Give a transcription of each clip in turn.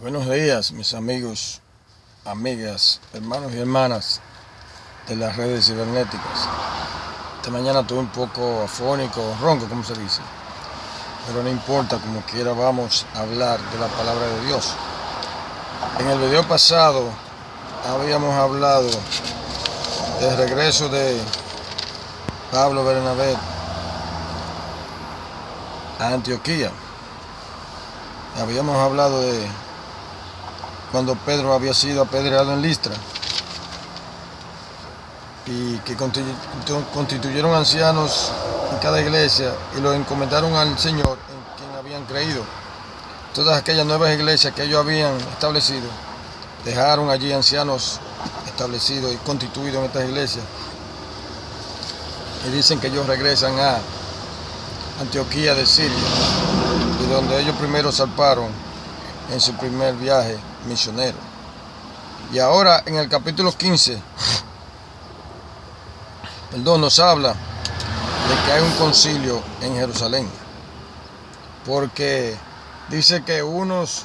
Buenos días, mis amigos, amigas, hermanos y hermanas de las redes cibernéticas. Esta mañana estuve un poco afónico, ronco, como se dice, pero no importa, como quiera vamos a hablar de la palabra de Dios. En el video pasado habíamos hablado del regreso de Pablo Bernabé a Antioquía. Habíamos hablado de cuando Pedro había sido apedreado en Listra y que constituyeron ancianos en cada iglesia y los encomendaron al Señor en quien habían creído. Todas aquellas nuevas iglesias que ellos habían establecido dejaron allí ancianos establecidos y constituidos en estas iglesias, y dicen que ellos regresan a Antioquía de Siria, y donde ellos primero zarparon en su primer viaje misionero. Y ahora en el capítulo 15 nos habla de que hay un concilio en Jerusalén, porque dice que unos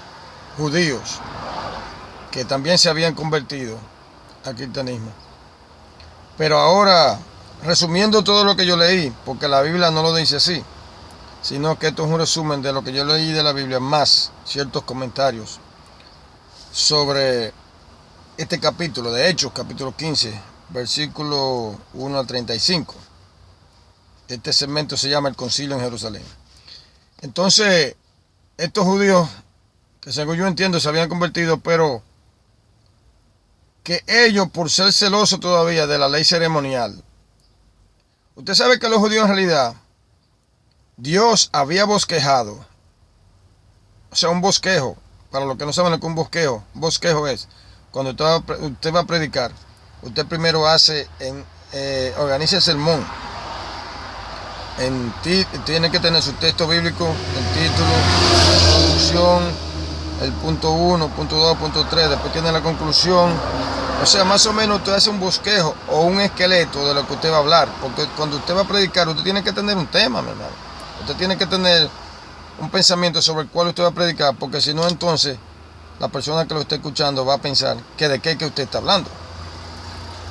judíos que también se habían convertido al cristianismo, pero ahora, resumiendo todo lo que yo leí, porque la Biblia no lo dice así, sino que esto es un resumen de lo que yo leí de la Biblia, más ciertos comentarios sobre este capítulo de Hechos, capítulo 15, versículo 1 al 35. Este segmento se llama el concilio en Jerusalén. Entonces, estos judíos, que según yo entiendo se habían convertido, pero que ellos, por ser celosos todavía de la ley ceremonial, usted sabe que los judíos en realidad, Dios había bosquejado, o sea, un bosquejo. Para los que no saben lo que es un bosquejo es cuando usted va a predicar, usted primero organiza el sermón, tiene que tener su texto bíblico, el título, la introducción, el punto 1, punto 2, punto 3, después tiene la conclusión. O sea, más o menos usted hace un bosquejo o un esqueleto de lo que usted va a hablar, porque cuando usted va a predicar, usted tiene que tener un tema, mi hermano. Usted tiene que tener un pensamiento sobre el cual usted va a predicar, porque si no, entonces la persona que lo esté escuchando va a pensar que de qué que usted está hablando.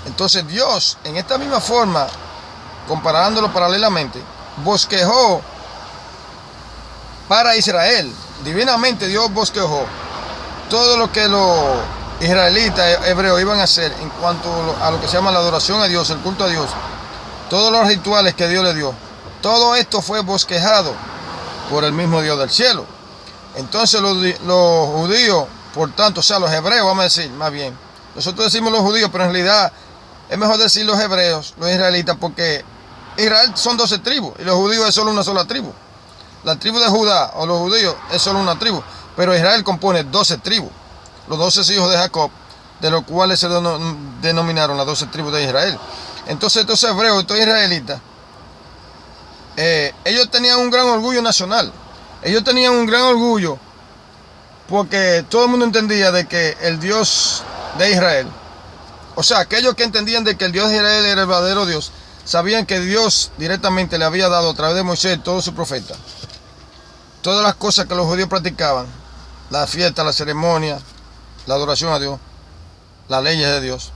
Entonces Dios, en esta misma forma, comparándolo paralelamente, bosquejó para Israel. Divinamente Dios bosquejó todo lo que los israelitas hebreos iban a hacer en cuanto a lo que se llama la adoración a Dios, el culto a Dios, todos los rituales que Dios le dio. Todo esto fue bosquejado por el mismo Dios del cielo. Entonces los judíos, por tanto, o sea, los hebreos, vamos a decir, más bien, nosotros decimos los judíos, pero en realidad es mejor decir los hebreos, los israelitas, porque Israel son 12 tribus y los judíos es solo una sola tribu. La tribu de Judá o los judíos es solo una tribu, pero Israel compone 12 tribus, los 12 hijos de Jacob, de los cuales se denominaron las 12 tribus de Israel. Entonces estos hebreos, estos israelitas, ellos tenían un gran orgullo nacional. Ellos tenían un gran orgullo porque todo el mundo entendía de que el Dios de Israel, o sea, aquellos que entendían de que el Dios de Israel era el verdadero Dios, sabían que Dios directamente le había dado a través de Moisés, todos sus profetas, todas las cosas que los judíos practicaban, la fiesta, la ceremonia, la adoración a Dios, las leyes de Dios,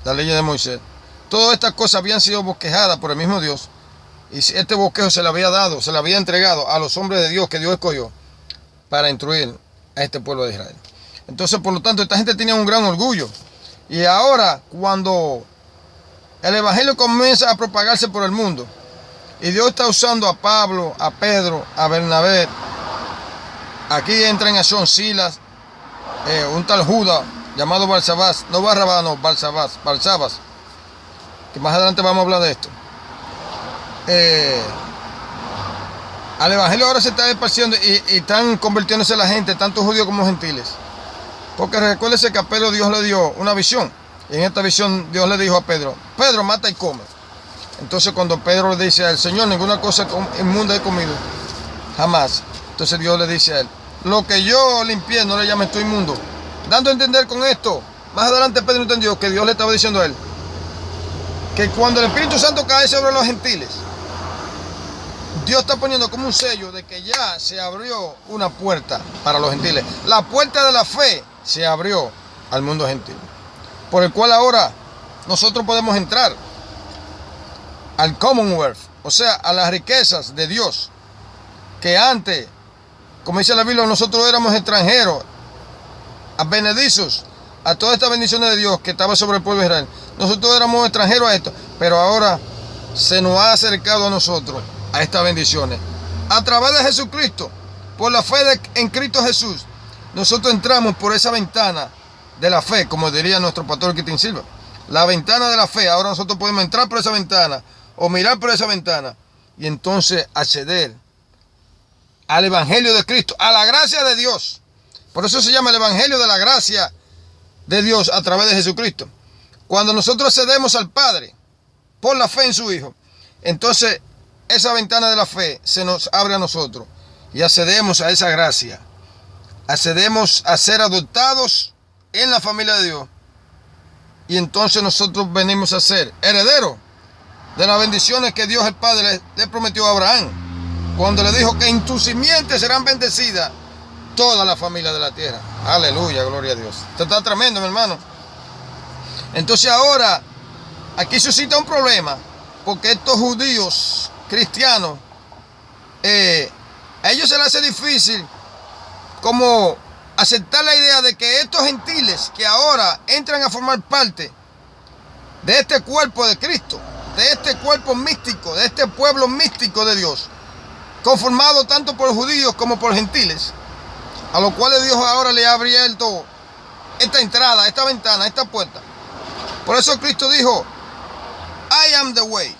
las leyes de Moisés. Todas estas cosas habían sido bosquejadas por el mismo Dios. Y este bosquejo se le había dado, se le había entregado a los hombres de Dios que Dios escogió para instruir a este pueblo de Israel. Entonces, por lo tanto, esta gente tenía un gran orgullo. Y ahora, cuando el evangelio comienza a propagarse por el mundo, y Dios está usando a Pablo, a Pedro, a Bernabé, aquí entra en acción Silas, un tal Judas llamado Barsabás, no Barrabás, no, Barsabás, que más adelante vamos a hablar de esto. Al evangelio ahora se está esparciendo y están convirtiéndose la gente, tanto judíos como gentiles, porque recuérdese que a Pedro Dios le dio una visión, y en esta visión Dios le dijo a Pedro: Pedro, mata y come. Entonces cuando Pedro le dice al Señor: ninguna cosa inmunda he comido, jamás. Entonces Dios le dice a él: lo que yo limpié no le llames tú inmundo, dando a entender con esto. Más adelante Pedro entendió que Dios le estaba diciendo a él que cuando el Espíritu Santo cae sobre los gentiles, Dios está poniendo como un sello de que ya se abrió una puerta para los gentiles. La puerta de la fe se abrió al mundo gentil, por el cual ahora nosotros podemos entrar al Commonwealth, o sea, a las riquezas de Dios, que antes, como dice la Biblia, nosotros éramos extranjeros, benedizos a todas estas bendiciones de Dios que estaba sobre el pueblo de Israel. Nosotros éramos extranjeros a esto, pero ahora se nos ha acercado a nosotros a estas bendiciones. A través de Jesucristo, por la fe en Cristo Jesús, nosotros entramos por esa ventana de la fe, como diría nuestro pastor Quitín Silva. La ventana de la fe. Ahora nosotros podemos entrar por esa ventana o mirar por esa ventana y entonces acceder al Evangelio de Cristo, a la gracia de Dios. Por eso se llama el Evangelio de la gracia de Dios a través de Jesucristo. Cuando nosotros accedemos al Padre por la fe en su Hijo, entonces esa ventana de la fe se nos abre a nosotros y accedemos a esa gracia. Accedemos a ser adoptados en la familia de Dios. Y entonces nosotros venimos a ser herederos de las bendiciones que Dios el Padre le prometió a Abraham, cuando le dijo que en tu simiente serán bendecidas toda la familia de la tierra. Aleluya, gloria a Dios. Esto está tremendo, mi hermano. Entonces ahora, aquí suscita un problema, porque estos judíos cristianos, a ellos se les hace difícil como aceptar la idea de que estos gentiles que ahora entran a formar parte de este cuerpo de Cristo, de este cuerpo místico, de este pueblo místico de Dios, conformado tanto por judíos como por gentiles, a los cuales Dios ahora le ha abierto esta entrada, esta ventana, esta puerta. Por eso Cristo dijo: I am the way.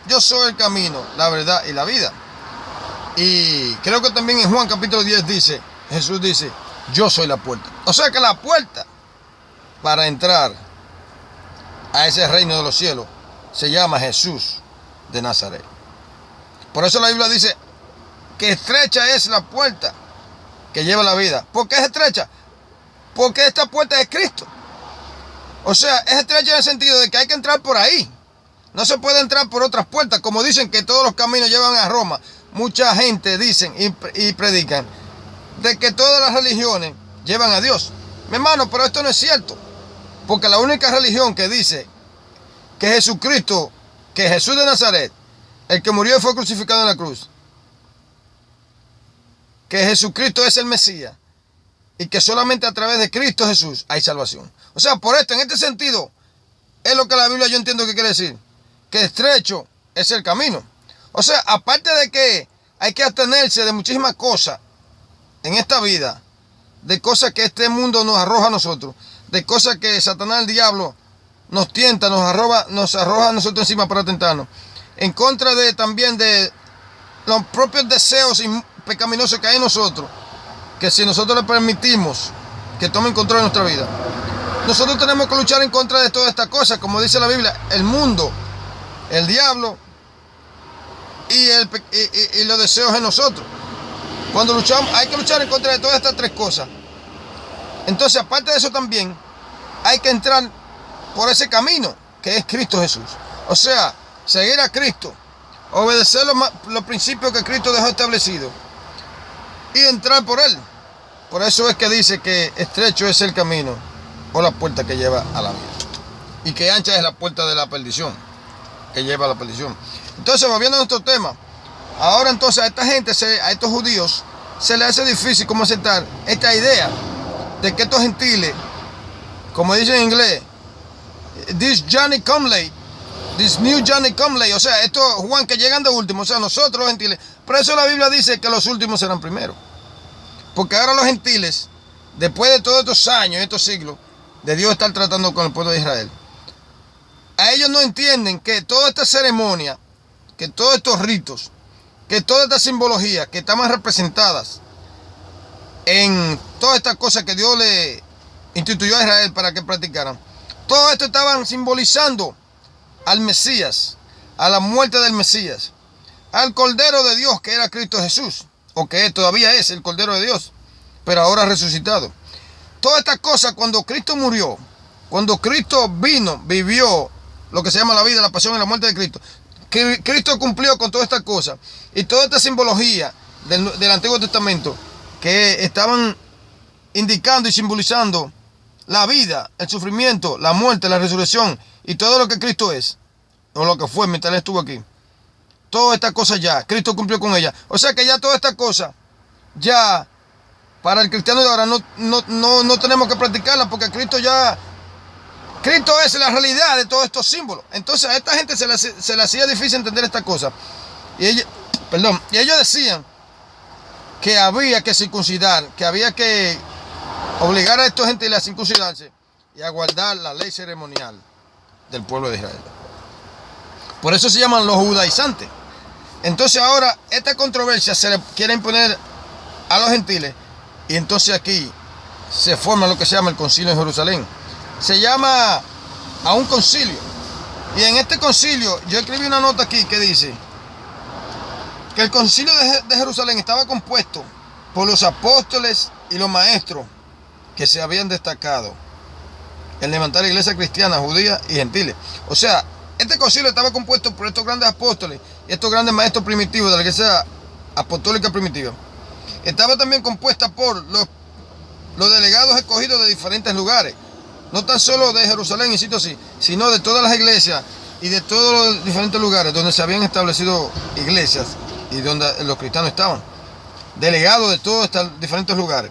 Yo soy el camino, la verdad y la vida. Y creo que también en Juan capítulo 10 dice, Jesús dice: yo soy la puerta. O sea que la puerta para entrar a ese reino de los cielos se llama Jesús de Nazaret. Por eso la Biblia dice que estrecha es la puerta que lleva la vida. ¿Por qué es estrecha? Porque esta puerta es Cristo. O sea, es estrecha en el sentido de que hay que entrar por ahí. No se puede entrar por otras puertas. Como dicen que todos los caminos llevan a Roma, mucha gente dicen y predican de que todas las religiones llevan a Dios. Mi hermano, pero esto no es cierto. Porque la única religión que dice que Jesucristo, que Jesús de Nazaret, el que murió y fue crucificado en la cruz, que Jesucristo es el Mesías y que solamente a través de Cristo Jesús hay salvación. O sea, por esto, en este sentido, es lo que la Biblia yo entiendo que quiere decir, que estrecho es el camino. O sea, aparte de que hay que abstenerse de muchísimas cosas en esta vida, de cosas que este mundo nos arroja a nosotros, de cosas que Satanás, el diablo, nos tienta, nos arroja a nosotros encima para tentarnos, en contra de también de los propios deseos pecaminosos que hay en nosotros, que si nosotros le permitimos que tomen control de nuestra vida, nosotros tenemos que luchar en contra de todas estas cosas, como dice la Biblia, el mundo, el diablo y los deseos en nosotros. Cuando luchamos, hay que luchar en contra de todas estas tres cosas. Entonces, aparte de eso también, hay que entrar por ese camino, que es Cristo Jesús. O sea, seguir a Cristo, obedecer los principios que Cristo dejó establecidos y entrar por Él. Por eso es que dice que estrecho es el camino o la puerta que lleva a la vida, y que ancha es la puerta de la perdición, que lleva a la perdición. Entonces, volviendo a nuestro tema, ahora entonces a esta gente, a estos judíos, se les hace difícil como aceptar esta idea de que estos gentiles, como dicen en inglés, this Johnny come late, this new Johnny come late, o sea, estos Juan que llegan de último, o sea, nosotros los gentiles. Por eso la Biblia dice que los últimos serán primeros, porque ahora los gentiles, después de todos estos años, estos siglos, de Dios estar tratando con el pueblo de Israel, a ellos no entienden que toda esta ceremonia, que todos estos ritos, que toda esta simbología que estaban representadas en todas estas cosas que Dios le instituyó a Israel para que practicaran, todo esto estaban simbolizando al Mesías, a la muerte del Mesías, al Cordero de Dios que era Cristo Jesús, o que todavía es el Cordero de Dios, pero ahora resucitado. Todas estas cosas, cuando Cristo murió, cuando Cristo vino, vivió lo que se llama la vida, la pasión y la muerte de Cristo, Cristo cumplió con todas estas cosas. Y toda esta simbología del Antiguo Testamento que estaban indicando y simbolizando la vida, el sufrimiento, la muerte, la resurrección y todo lo que Cristo es, o lo que fue mientras Él estuvo aquí. Todas estas cosas ya, Cristo cumplió con ellas. O sea que ya todas estas cosas, ya para el cristiano de ahora no tenemos que practicarlas porque Cristo es la realidad de todos estos símbolos. Entonces a esta gente se le hacía difícil entender esta cosa. Y ellos decían que había que circuncidar, que había que obligar a estos gentiles a circuncidarse y a guardar la ley ceremonial del pueblo de Israel. Por eso se llaman los judaizantes. Entonces ahora esta controversia se le quiere imponer a los gentiles y entonces aquí se forma lo que se llama el concilio en Jerusalén. Se llama a un concilio. Y en este concilio yo escribí una nota aquí que dice que el concilio de Jerusalén estaba compuesto por los apóstoles y los maestros que se habían destacado en levantar la iglesia cristiana, judía y gentiles. O sea, este concilio estaba compuesto por estos grandes apóstoles y estos grandes maestros primitivos de la iglesia apostólica primitiva. Estaba también compuesta por los delegados escogidos de diferentes lugares. No tan solo de Jerusalén, insisto así, sino de todas las iglesias y de todos los diferentes lugares donde se habían establecido iglesias y donde los cristianos estaban. Delegados de todos estos diferentes lugares.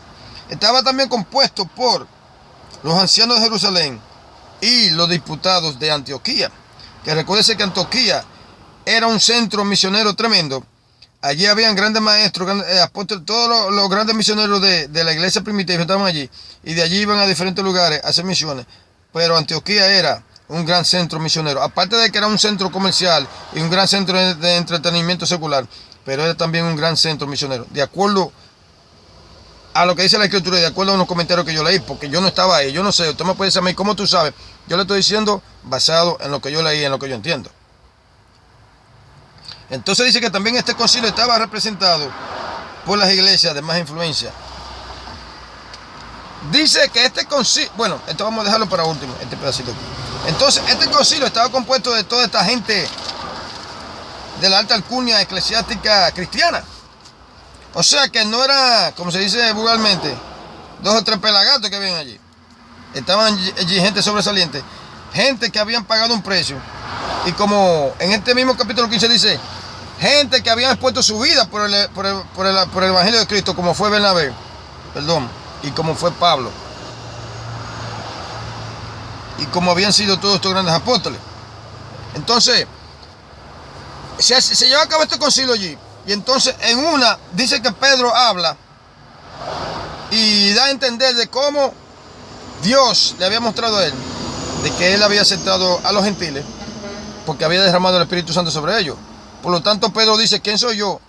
Estaba también compuesto por los ancianos de Jerusalén y los diputados de Antioquía. Que recuérdense que Antioquía era un centro misionero tremendo. Allí habían grandes maestros, grandes apóstoles, todos los grandes misioneros de la iglesia primitiva estaban allí. Y de allí iban a diferentes lugares a hacer misiones. Pero Antioquía era un gran centro misionero. Aparte de que era un centro comercial y un gran centro de entretenimiento secular. Pero era también un gran centro misionero. De acuerdo a lo que dice la escritura y de acuerdo a unos comentarios que yo leí. Porque yo no estaba ahí, yo no sé. Usted me puede decir a mí, ¿cómo tú sabes? Yo le estoy diciendo basado en lo que yo leí, en lo que yo entiendo. Entonces dice que también este concilio estaba representado por las iglesias de más influencia. Dice que este concilio, bueno, esto vamos a dejarlo para último, este pedacito aquí. Entonces, este concilio estaba compuesto de toda esta gente de la alta alcurnia eclesiástica cristiana. O sea que no era, como se dice vulgarmente, 2 o 3 pelagatos que habían allí. Estaban allí gente sobresaliente, gente que habían pagado un precio. Y como en este mismo capítulo 15 dice, gente que habían expuesto su vida por el Evangelio de Cristo, como fue Bernabé, y como fue Pablo. Y como habían sido todos estos grandes apóstoles. Entonces, se lleva a cabo este concilio allí. Y entonces en una dice que Pedro habla y da a entender de cómo Dios le había mostrado a él, de que él había aceptado a los gentiles, porque había derramado el Espíritu Santo sobre ellos. Por lo tanto, Pedro dice, ¿quién soy yo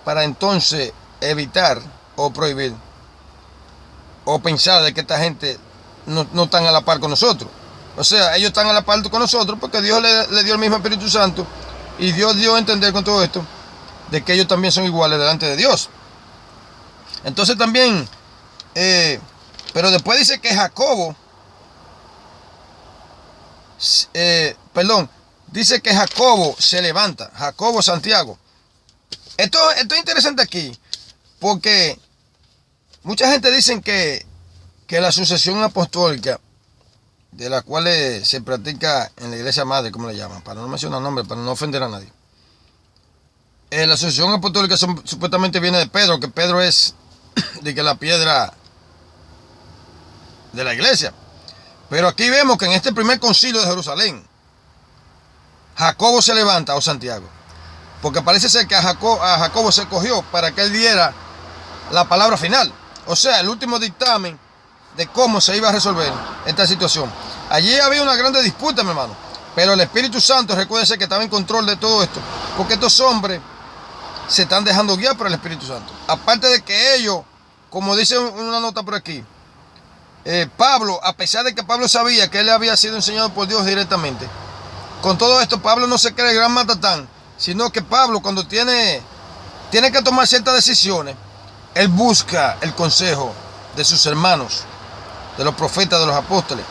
para entonces evitar o prohibir o pensar de que esta gente no están a la par con nosotros? O sea, ellos están a la par con nosotros porque Dios le dio el mismo Espíritu Santo y Dios dio a entender con todo esto de que ellos también son iguales delante de Dios. Entonces también, pero después dice que Jacobo, dice que Jacobo se levanta, Jacobo Santiago. Esto es interesante aquí, porque mucha gente dice que la sucesión apostólica, de la cual se practica en la iglesia madre, como le llaman, para no mencionar nombres, para no ofender a nadie. La sucesión apostólica supuestamente viene de Pedro, que Pedro es de que la piedra de la iglesia. Pero aquí vemos que en este primer concilio de Jerusalén, Jacobo se levanta, o Santiago, porque parece ser que a Jacobo se cogió para que él diera la palabra final, o sea, el último dictamen de cómo se iba a resolver esta situación. Allí había una grande disputa, mi hermano, pero el Espíritu Santo, recuérdense que estaba en control de todo esto, porque estos hombres se están dejando guiar por el Espíritu Santo. Aparte de que ellos, como dice una nota por aquí, Pablo, a pesar de que Pablo sabía que él había sido enseñado por Dios directamente, con todo esto Pablo no se cree el gran matatán, sino que Pablo, cuando tiene que tomar ciertas decisiones, él busca el consejo de sus hermanos, de los profetas, de los apóstoles,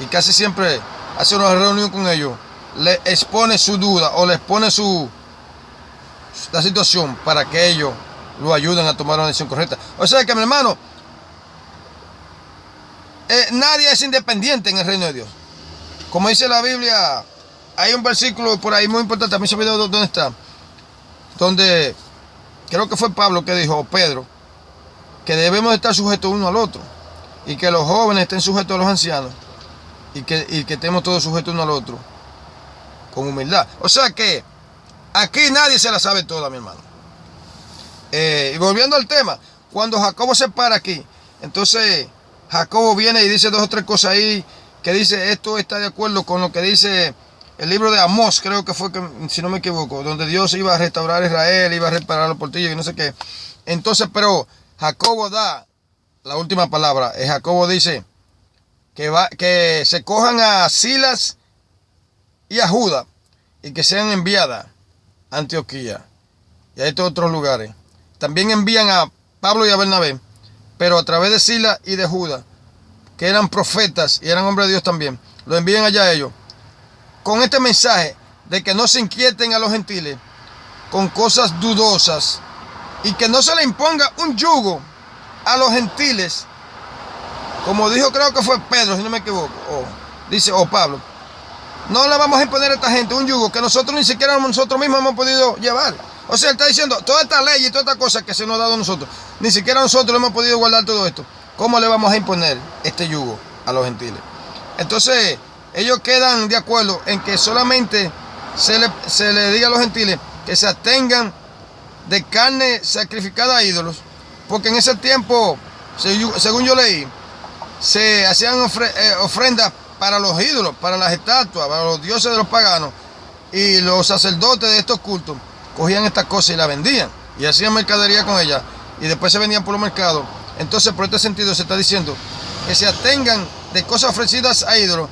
y casi siempre hace una reunión con ellos le expone su duda o le expone la situación para que ellos lo ayuden a tomar una decisión correcta. O sea que, mi hermano, nadie es independiente en el reino de Dios. Como dice la Biblia, hay un versículo por ahí muy importante, a mí se me olvidó dónde está, donde creo que fue Pablo que dijo, o Pedro, que debemos estar sujetos uno al otro, y que los jóvenes estén sujetos a los ancianos, y que estemos todos sujetos uno al otro, con humildad. O sea que aquí nadie se la sabe toda, mi hermano. Y volviendo al tema, cuando Jacobo se para aquí, entonces Jacobo viene y dice 2 o 3 cosas ahí, que dice, esto está de acuerdo con lo que dice el libro de Amós, creo que fue, si no me equivoco, donde Dios iba a restaurar a Israel, iba a reparar los portillos y no sé qué. Entonces, pero Jacobo da la última palabra. Jacobo dice que se cojan a Silas y a Judas y que sean enviadas a Antioquía y a estos otros lugares. También envían a Pablo y a Bernabé, pero a través de Silas y de Judas, que eran profetas y eran hombres de Dios también, lo envían allá a ellos, con este mensaje de que no se inquieten a los gentiles con cosas dudosas y que no se le imponga un yugo a los gentiles, como dijo, creo que fue Pedro, si no me equivoco, o Pablo. No le vamos a imponer a esta gente un yugo que nosotros ni siquiera nosotros mismos hemos podido llevar. O sea, él está diciendo, toda esta ley y toda esta cosa que se nos ha dado a nosotros, ni siquiera nosotros hemos podido guardar todo esto. ¿Cómo le vamos a imponer este yugo a los gentiles? Entonces, ellos quedan de acuerdo en que solamente se le diga a los gentiles que se abstengan de carne sacrificada a ídolos, porque en ese tiempo, según yo leí, se hacían ofrendas para los ídolos, para las estatuas, para los dioses de los paganos, y los sacerdotes de estos cultos cogían estas cosas y las vendían, y hacían mercadería con ellas, y después se vendían por los mercados. Entonces, por este sentido se está diciendo que se abstengan de cosas ofrecidas a ídolos,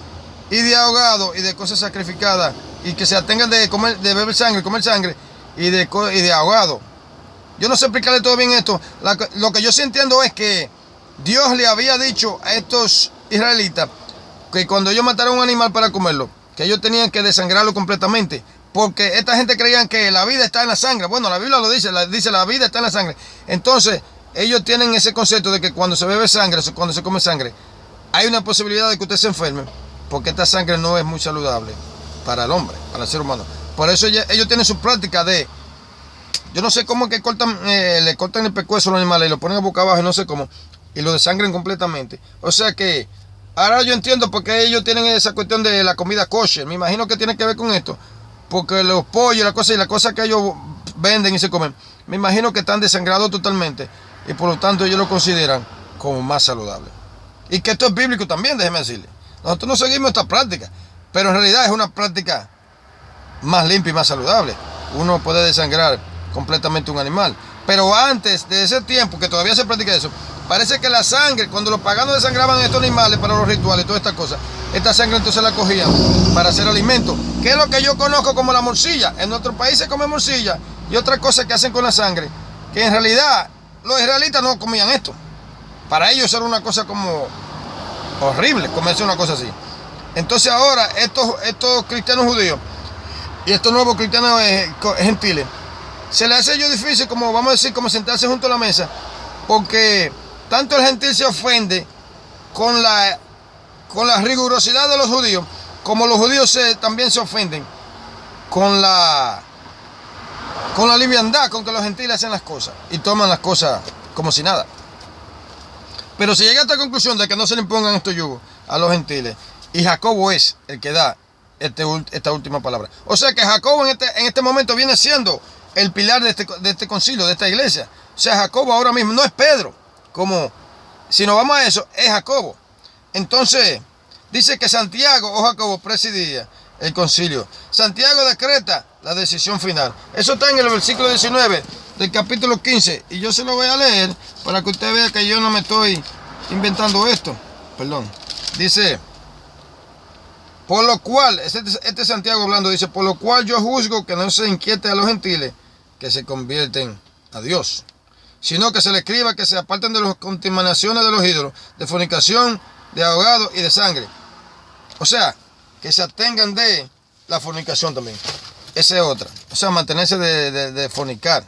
y de ahogado, y de cosas sacrificadas, y que se abstengan de comer, de beber sangre, comer sangre, y de ahogado. Yo no sé explicarle todo bien esto. Lo que yo sí entiendo es que Dios le había dicho a estos israelitas que cuando ellos mataron un animal para comerlo, que ellos tenían que desangrarlo completamente, porque esta gente creían que la vida está en la sangre. Bueno, la Biblia lo dice, dice la vida está en la sangre. Entonces, ellos tienen ese concepto de que cuando se bebe sangre, cuando se come sangre, hay una posibilidad de que usted se enferme, porque esta sangre no es muy saludable para el hombre, para el ser humano. Por eso ellos tienen su práctica de, yo no sé cómo que le cortan el pescuezo a los animales y lo ponen boca abajo y no sé cómo, y lo desangren completamente. O sea que ahora yo entiendo por qué ellos tienen esa cuestión de la comida kosher. Me imagino que tiene que ver con esto, porque los pollos y las cosas que ellos venden y se comen, me imagino que están desangrados totalmente, y por lo tanto ellos lo consideran como más saludable. Y que esto es bíblico también, déjeme decirle. Nosotros no seguimos esta práctica, pero en realidad es una práctica más limpia y más saludable. Uno puede desangrar completamente un animal. Pero antes de ese tiempo, que todavía se practica eso, parece que la sangre, cuando los paganos desangraban estos animales para los rituales y todas estas cosas, esta sangre entonces la cogían para hacer alimento, que es lo que yo conozco como la morcilla. En nuestro país se come morcilla y otra cosa que hacen con la sangre, que en realidad los israelitas no comían esto. Para ellos era una cosa como horrible comerse una cosa así. Entonces ahora estos cristianos judíos y estos nuevos cristianos gentiles, se les hace a ellos difícil, como vamos a decir, como sentarse junto a la mesa, porque tanto el gentil se ofende con la rigurosidad de los judíos, como los judíos también se ofenden con la liviandad con que los gentiles hacen las cosas y toman las cosas como si nada. Pero se llega a esta conclusión de que no se le impongan estos yugos a los gentiles, y Jacobo es el que da esta última palabra. O sea que Jacobo en este momento viene siendo el pilar de este concilio, de esta iglesia. O sea, Jacobo ahora mismo no es Pedro, como si nos vamos a eso, es Jacobo. Entonces, dice que Santiago o Jacobo presidía el concilio. Santiago decreta la decisión final. Eso está en el versículo 19 del capítulo 15. Y yo se lo voy a leer para que usted vea que yo no me estoy inventando esto. Perdón. Dice, por lo cual, este Santiago hablando, dice, por lo cual yo juzgo que no se inquiete a los gentiles que se convierten a Dios, sino que se le escriba que se aparten de las contaminaciones de los ídolos, de fornicación, de ahogado y de sangre. O sea, que se abstengan de la fornicación también. Esa es otra. O sea, mantenerse de fornicar,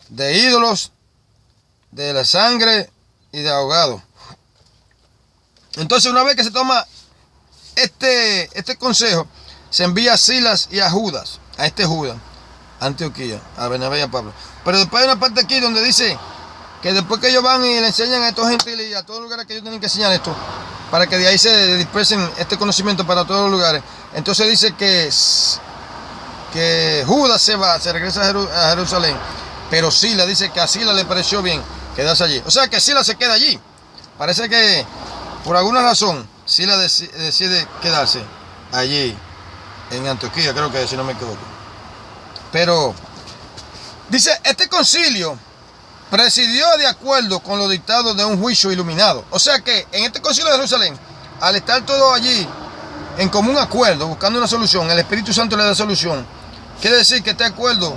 de ídolos, de la sangre y de ahogado. Entonces, una vez que se toma este consejo, se envía a Silas y a Judas, a este Judas, a Antioquía, a Bernabé y a Pablo. Pero después hay una parte aquí donde dice que después que ellos van y le enseñan a estos gentiles y a todos los lugares que ellos tienen que enseñar esto, para que de ahí se dispersen este conocimiento para todos los lugares. Entonces dice que Judas se regresa a Jerusalén, pero Silas dice que a Silas le pareció bien quedarse allí. O sea que Silas se queda allí. Parece que por alguna razón Silas decide quedarse allí en Antioquía, creo que si no me equivoco. Pero dice, este concilio presidió de acuerdo con los dictados de un juicio iluminado. O sea que en este concilio de Jerusalén, al estar todo allí en común acuerdo, buscando una solución, el Espíritu Santo le da solución. Quiere decir que este acuerdo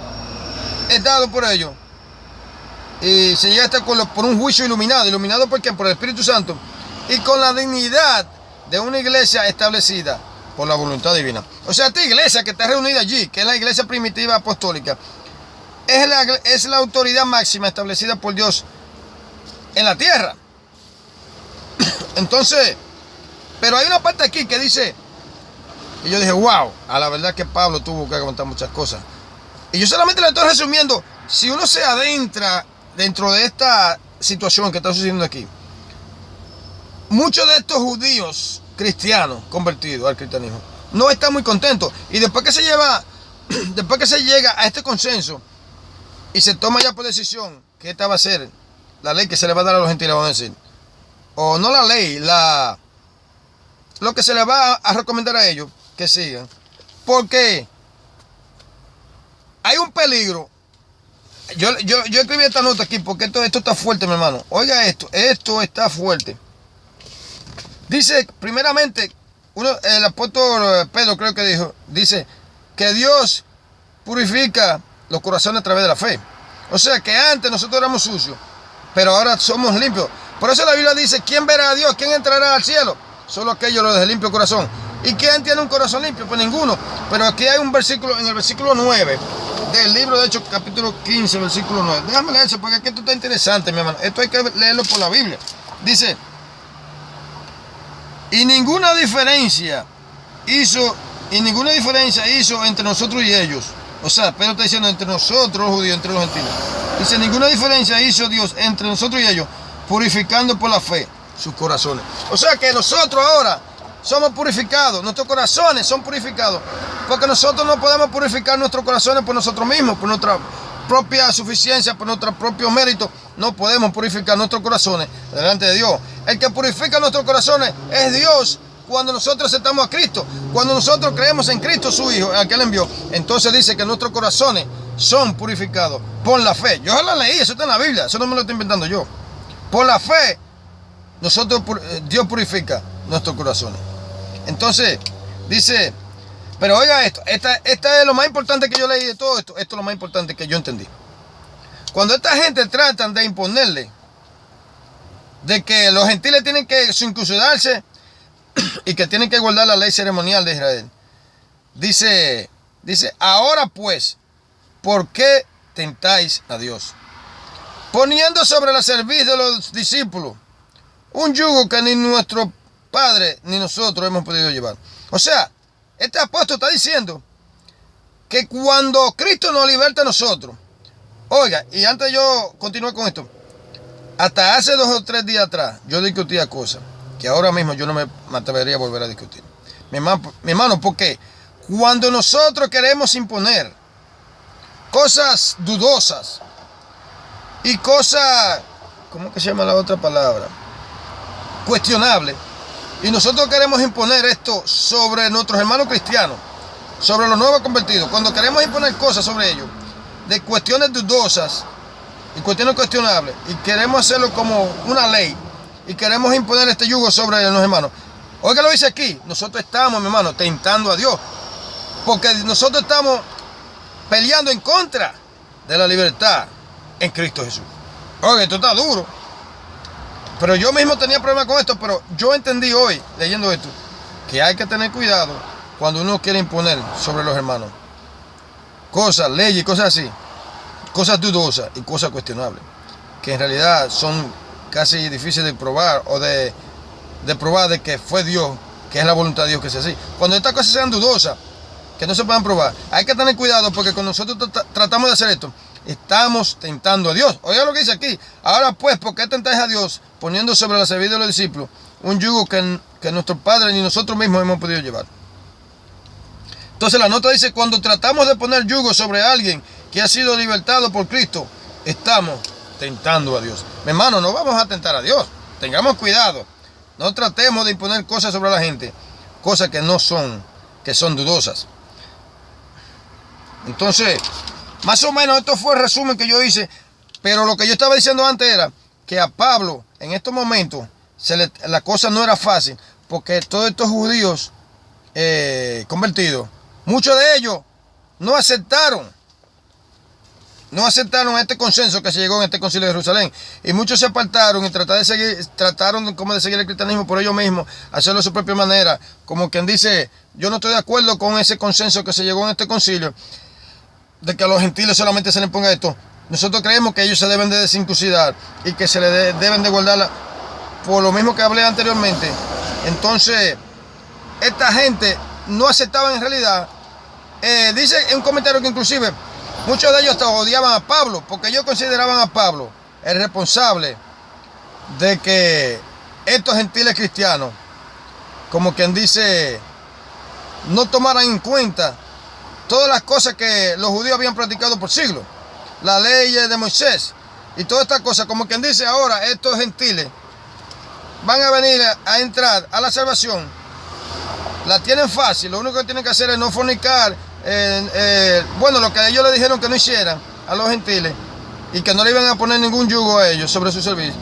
es dado por ellos y se llega a este acuerdo por un juicio iluminado. ¿Iluminado por quién? Por el Espíritu Santo. Y con la dignidad de una iglesia establecida por la voluntad divina. O sea, esta iglesia que está reunida allí, que es la iglesia primitiva apostólica, es la autoridad máxima establecida por Dios en la tierra. Entonces, pero hay una parte aquí que dice, y yo dije, wow, a la verdad que Pablo tuvo que aguantar muchas cosas. Y yo solamente le estoy resumiendo, si uno se adentra dentro de esta situación que está sucediendo aquí, muchos de estos judíos cristianos convertidos al cristianismo no están muy contentos. Y después que se llega a este consenso y se toma ya por decisión que esta va a ser la ley que se le va a dar a los gentiles, vamos a decir, o no la ley, lo que se le va a recomendar a ellos que sigan, porque hay un peligro. Yo escribí esta nota aquí porque esto está fuerte, mi hermano. Oiga esto está fuerte. Dice, primeramente, el apóstol Pedro creo que dice que Dios purifica los corazones a través de la fe. O sea que antes nosotros éramos sucios, pero ahora somos limpios. Por eso la Biblia dice, ¿quién verá a Dios? ¿Quién entrará al cielo? Solo aquellos los de limpio corazón. ¿Y quién tiene un corazón limpio? Pues ninguno. Pero aquí hay un versículo, en el versículo 9 del libro de Hechos, capítulo 15, versículo 9. Déjame leerse porque aquí esto está interesante, mi hermano. Esto hay que leerlo por la Biblia. Dice, y ninguna diferencia hizo entre nosotros y ellos. O sea, Pedro está diciendo entre nosotros los judíos, entre los gentiles. Dice, ninguna diferencia hizo Dios entre nosotros y ellos, purificando por la fe sus corazones. O sea que nosotros ahora somos purificados, nuestros corazones son purificados, porque nosotros no podemos purificar nuestros corazones por nosotros mismos, por nuestra propia suficiencia, por nuestro propio mérito. No podemos purificar nuestros corazones delante de Dios. El que purifica nuestros corazones es Dios. Cuando nosotros aceptamos a Cristo, cuando nosotros creemos en Cristo, su Hijo, al que Él envió, entonces dice que nuestros corazones son purificados por la fe. Yo la leí, eso está en la Biblia, eso no me lo estoy inventando yo. Por la fe, Dios purifica nuestros corazones. Entonces, dice, pero oiga esta es lo más importante que yo leí de todo esto. Esto es lo más importante que yo entendí. Cuando esta gente tratan de imponerle de que los gentiles tienen que circuncidarse y que tienen que guardar la ley ceremonial de Israel, dice, ahora pues, ¿por qué tentáis a Dios? Poniendo sobre la cerviz de los discípulos un yugo que ni nuestro padre ni nosotros hemos podido llevar. O sea, este apóstol está diciendo que cuando Cristo nos liberta a nosotros, oiga, y antes de yo continuar con esto, hasta hace 2 o 3 días atrás yo discutía cosas que ahora mismo yo no me atrevería a volver a discutir. Mi hermano, porque cuando nosotros queremos imponer cosas dudosas y cosas, ¿cómo que se llama la otra palabra? Cuestionables, y nosotros queremos imponer esto sobre nuestros hermanos cristianos, sobre los nuevos convertidos, cuando queremos imponer cosas sobre ellos, de cuestiones dudosas y cuestiones cuestionables, y queremos hacerlo como una ley, y queremos imponer este yugo sobre los hermanos. Oiga, lo dice aquí, nosotros estamos, mi hermano, tentando a Dios, porque nosotros estamos peleando en contra de la libertad en Cristo Jesús. Oiga, esto está duro. Pero yo mismo tenía problemas con esto, pero yo entendí hoy, leyendo esto, que hay que tener cuidado cuando uno quiere imponer sobre los hermanos cosas, leyes, cosas así, cosas dudosas y cosas cuestionables, que en realidad son casi difíciles de probar o de probar de que fue Dios, que es la voluntad de Dios que sea así. Cuando estas cosas sean dudosas, que no se puedan probar, hay que tener cuidado, porque cuando nosotros tratamos de hacer esto, estamos tentando a Dios. Oiga lo que dice aquí. Ahora pues, ¿por qué tentáis a Dios poniendo sobre la servicio de los discípulos un yugo que nuestros padres ni nosotros mismos hemos podido llevar? Entonces la nota dice, cuando tratamos de poner yugo sobre alguien que ha sido libertado por Cristo, estamos tentando a Dios. Mi hermano, no vamos a tentar a Dios. Tengamos cuidado. No tratemos de imponer cosas sobre la gente, cosas que no son, que son dudosas. Entonces, más o menos esto fue el resumen que yo hice, pero lo que yo estaba diciendo antes era que a Pablo, en estos momentos, la cosa no era fácil, porque todos estos judíos convertidos, muchos de ellos no aceptaron este consenso que se llegó en este concilio de Jerusalén, y muchos se apartaron y trataron como de seguir el cristianismo por ellos mismos, hacerlo de su propia manera, como quien dice, yo no estoy de acuerdo con ese consenso que se llegó en este concilio, de que a los gentiles solamente se les ponga esto. Nosotros creemos que ellos se deben de desincusidar y que se les deben de guardar, por lo mismo que hablé anteriormente. Entonces, esta gente no aceptaba en realidad. Dice en un comentario que inclusive muchos de ellos hasta odiaban a Pablo, porque ellos consideraban a Pablo el responsable de que estos gentiles cristianos, como quien dice, no tomaran en cuenta todas las cosas que los judíos habían practicado por siglos, la ley de Moisés y todas estas cosas, como quien dice ahora, estos gentiles van a venir a entrar a la salvación, la tienen fácil, lo único que tienen que hacer es no fornicar, bueno, lo que ellos le dijeron que no hicieran a los gentiles y que no le iban a poner ningún yugo a ellos sobre su servicio.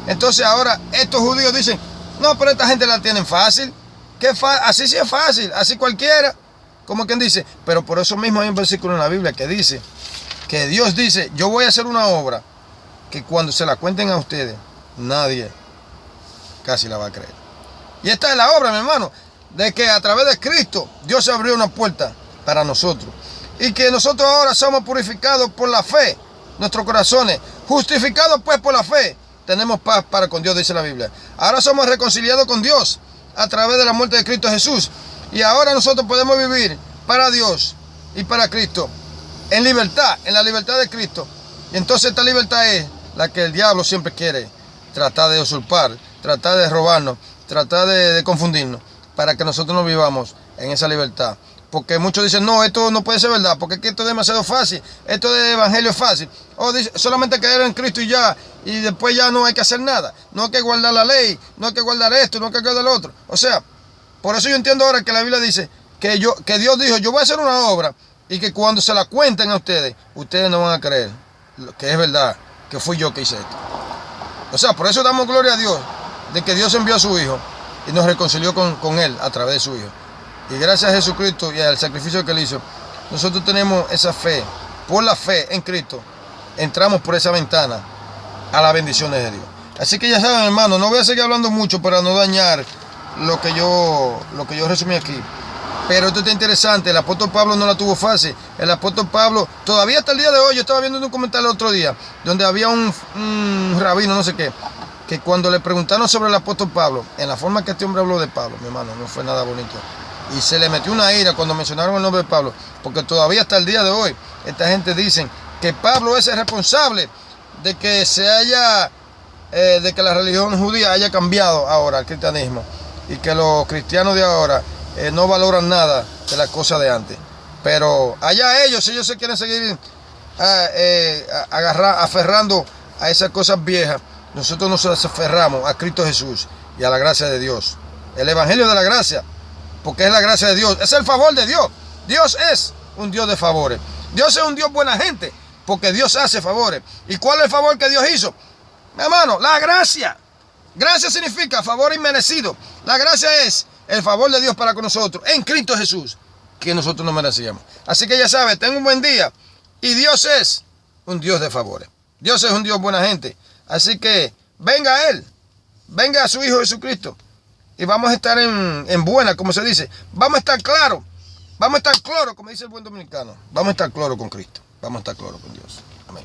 Entonces ahora estos judíos dicen, no, pero esta gente la tienen fácil, así sí es fácil, así cualquiera. Como quien dice, pero por eso mismo hay un versículo en la Biblia que dice, que Dios dice, yo voy a hacer una obra que cuando se la cuenten a ustedes, nadie casi la va a creer. Y esta es la obra, mi hermano, de que a través de Cristo, Dios abrió una puerta para nosotros. Y que nosotros ahora somos purificados por la fe, nuestros corazones, justificados pues por la fe, tenemos paz para con Dios, dice la Biblia. Ahora somos reconciliados con Dios a través de la muerte de Cristo Jesús. Y ahora nosotros podemos vivir para Dios y para Cristo, en libertad, en la libertad de Cristo. Y entonces esta libertad es la que el diablo siempre quiere tratar de usurpar, tratar de robarnos, tratar de confundirnos, para que nosotros no vivamos en esa libertad. Porque muchos dicen, no, esto no puede ser verdad, porque esto es demasiado fácil, esto de evangelio es fácil. O dice, solamente creer en Cristo y ya, y después ya no hay que hacer nada. No hay que guardar la ley, no hay que guardar esto, no hay que guardar lo otro. O sea, por eso yo entiendo ahora que la Biblia dice que Dios dijo, yo voy a hacer una obra y que cuando se la cuenten a ustedes, ustedes no van a creer que es verdad, que fui yo que hice esto. O sea, por eso damos gloria a Dios de que Dios envió a su Hijo y nos reconcilió con Él a través de su Hijo. Y gracias a Jesucristo y al sacrificio que Él hizo, nosotros tenemos esa fe. Por la fe en Cristo, entramos por esa ventana a las bendiciones de Dios. Así que ya saben, hermano, no voy a seguir hablando mucho para no dañar lo que yo resumí aquí. Pero esto está interesante. El apóstol Pablo no la tuvo fácil. El apóstol Pablo, todavía hasta el día de hoy, yo estaba viendo un comentario el otro día, donde había un rabino, no sé qué, que cuando le preguntaron sobre el apóstol Pablo, en la forma que este hombre habló de Pablo, mi hermano, no fue nada bonito. Y se le metió una ira cuando mencionaron el nombre de Pablo, porque todavía hasta el día de hoy, esta gente dice que Pablo es el responsable de que de que la religión judía haya cambiado ahora al cristianismo, y que los cristianos de ahora no valoran nada de las cosas de antes. Pero allá ellos se quieren seguir aferrando a esas cosas viejas. Nosotros nos aferramos a Cristo Jesús y a la gracia de Dios. El evangelio de la gracia, porque es la gracia de Dios, es el favor de Dios. Dios es un Dios de favores. Dios es un Dios buena gente, porque Dios hace favores. ¿Y cuál es el favor que Dios hizo? Mi hermano, la gracia. Gracia significa favor inmerecido. La gracia es el favor de Dios para con nosotros en Cristo Jesús, que nosotros no merecíamos. Así que ya sabes, ten un buen día. Y Dios es un Dios de favores. Dios es un Dios buena gente. Así que venga a Él, venga a su Hijo Jesucristo. Y vamos a estar en buena, como se dice. Vamos a estar claros Vamos a estar claro, como dice el buen dominicano. Vamos a estar claro con Cristo. Vamos a estar claro con Dios. Amén.